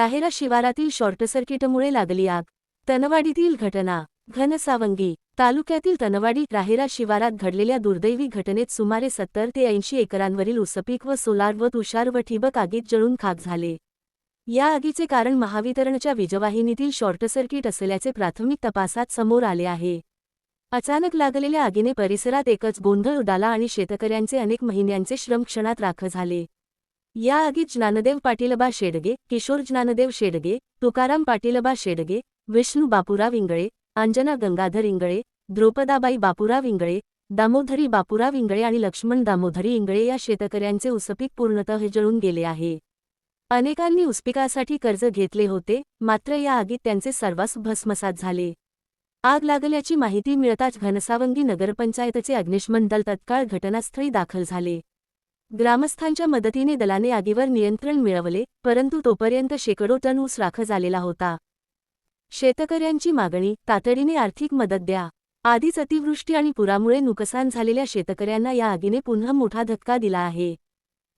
राहेरा शिवारातील शॉर्ट सर्किटमुळे लागली आग. तनवाडीतील घटना. घनसावंगी तालुक्यातील तनवाडी राहेरा शिवारात घडलेल्या दुर्दैवी घटनेत सुमारे 70 ते 80 एकरांवरील ऊसपीक व सोलार व तुषार व ठिबक आगीत जळून खाक झाले. या आगीचे कारण महावितरणच्या वीजवाहिनीतील शॉर्ट सर्किट असल्याचे प्राथमिक तपासात समोर आले आहे. अचानक लागलेल्या आगीने परिसरात एकच गोंधळ उडाला आणि शेतकऱ्यांचे अनेक महिन्यांचे श्रम क्षणात राख झाले. या आगीत ज्ञानदेव पाटीलबा शेडगे, किशोर ज्ञानदेव शेडगे, तुकाराम पाटीलबा शेडगे, विष्णू बापूराव इंगळे, अंजना गंगाधर इंगळे, द्रौपदाबाई बापूराव इंगळे, दामोदरी बापूराव इंगळे आणि लक्ष्मण दामोदरी इंगळे या शेतकऱ्यांचे ऊसपीक पूर्णतः जळून गेले आहे. अनेकांनी ऊसपिकासाठी कर्ज घेतले होते, मात्र या आगीत त्यांचे सर्वस्व भस्मसात झाले. आग लागल्याची माहिती मिळताच घनसावंगी नगरपंचायतचे अग्निशमन दल तत्काळ घटनास्थळी दाखल झाले. ग्रामस्थांच्या मदतीने दलाने आगीवर नियंत्रण मिळवले, परंतु तोपर्यंत शेकडो टन ऊस राख झालेला होता. शेतकऱ्यांची मागणी, तातडीने आर्थिक मदत द्या. आधीच अतिवृष्टी आणि पुरामुळे नुकसान झालेल्या शेतकऱ्यांना या आगीने पुन्हा मोठा धक्का दिला आहे.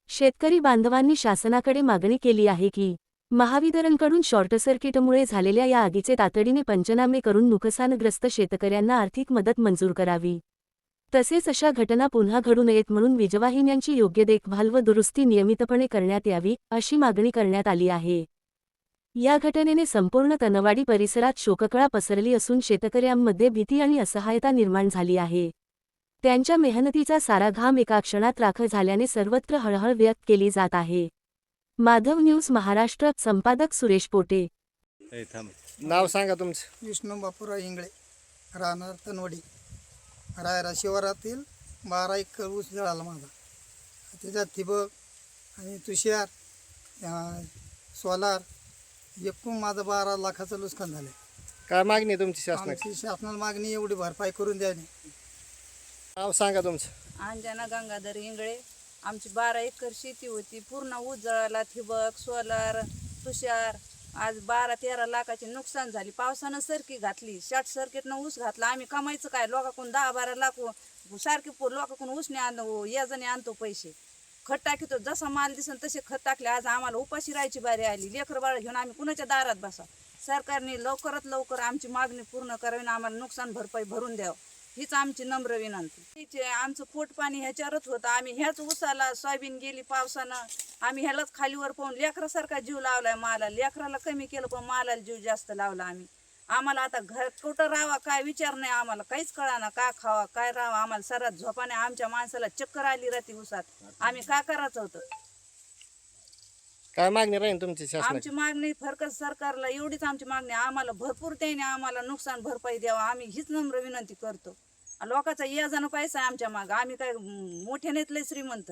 शेतकरी बांधवांनी शासनाकडे मागणी केली आहे की महावितरणकडून शॉर्ट सर्किटमुळे झालेल्या या आगीचे तातडीने पंचनामे करून नुकसानग्रस्त शेतकऱ्यांना आर्थिक मदत मंजूर करावी. तसेच अशा घटना पुन्हा घडू नयेत म्हणून वीजवाहिन्यांची योग्य देखभाल व दुरुस्ती नियमितपणे करण्यात यावी, अशी मागणी करण्यात आली आहे. या घटनेने संपूर्ण तनवाडी परिसरात शोककळा पसरली असून शेतकऱ्यांमध्ये भीती आणि असहायता निर्माण झाली आहे. त्यांच्या मेहनतीचा सारा घाम एका क्षणात राख झाल्याने सर्वत्र हळहळ व्यक्त केली जात आहे. माधव न्यूज महाराष्ट्र, संपादक सुरेश पोटे. नाव सांगा तुमचं. विष्णू बापूराव इंगळे, राहणार तनवडी. रायरा शिवारातील 12 एकर ऊस जळाला माझा. त्याच्यात ठिबक आणि तुषार, सोलार एकूण माझं 12 लाखाचं नुकसान झालं. काय मागणी आहे तुमची शासनाची? आमची शासनाला मागणी एवढी भरपाई करून द्यावी. नाव सांगा तुमचं. अंजना गंगाधर इंगळे. आमची 12 एकर शेती होती, पूर्ण ऊस जळाला. ठिबक, सोलार, तुषार. आज 12-13 लाखाची नुकसान झाली. पावसानं सरकी घातली, शॉर्ट सर्किटनं ऊस घातला. आम्ही कमायचं काय? लोकांकडून 10-12 लाख सारखे लोकांकडून ऊसने आणतो, याजने आणतो पैसे. खत टाकीतो, जसा माल दिसन तसे खत टाकले. आज आम्हाला उपाशी राहायची बारी आली. लेकर बाळ घेऊन आम्ही कुणाच्या दारात बसा. सरकारने लवकरात लवकर आमची मागणी पूर्ण करावी, आम्हाला नुकसान भरपाई भरून द्यावं, हीच आमची नम्र विनंती. आमचं पोट पाणी ह्याच्यावरच होतं. आम्ही ह्याच ऊसाला सोयाबीन गेली पावसानं, आम्ही ह्यालाच खालीवर पाहून लेकरासारखा जीव लावलाय. माला लेकराला कमी केलं पण मालाला जीव जास्त लावला. आम्हाला आता घर कुठं राहावा काय विचार नाही. आम्हाला काहीच कळाना, काय खावा काय राहावा. आम्हाला सरात झोपाने आमच्या माणसाला चक्कर आली राहते ऊसात. आम्ही काय करायचं होतं? काय मागणी राहील तुमची शासनाची? आमची मागणी फरक सरकारला एवढीच आमची मागणी. आम्हाला भरपूर त्याने आम्हाला नुकसान भरपाई द्यावा, आम्ही हीच नम्र विनंती करतो. लोकांचा याजानं पैसा आहे आमच्या मागं. आम्ही काय मोठ्या नेतले श्रीमंत.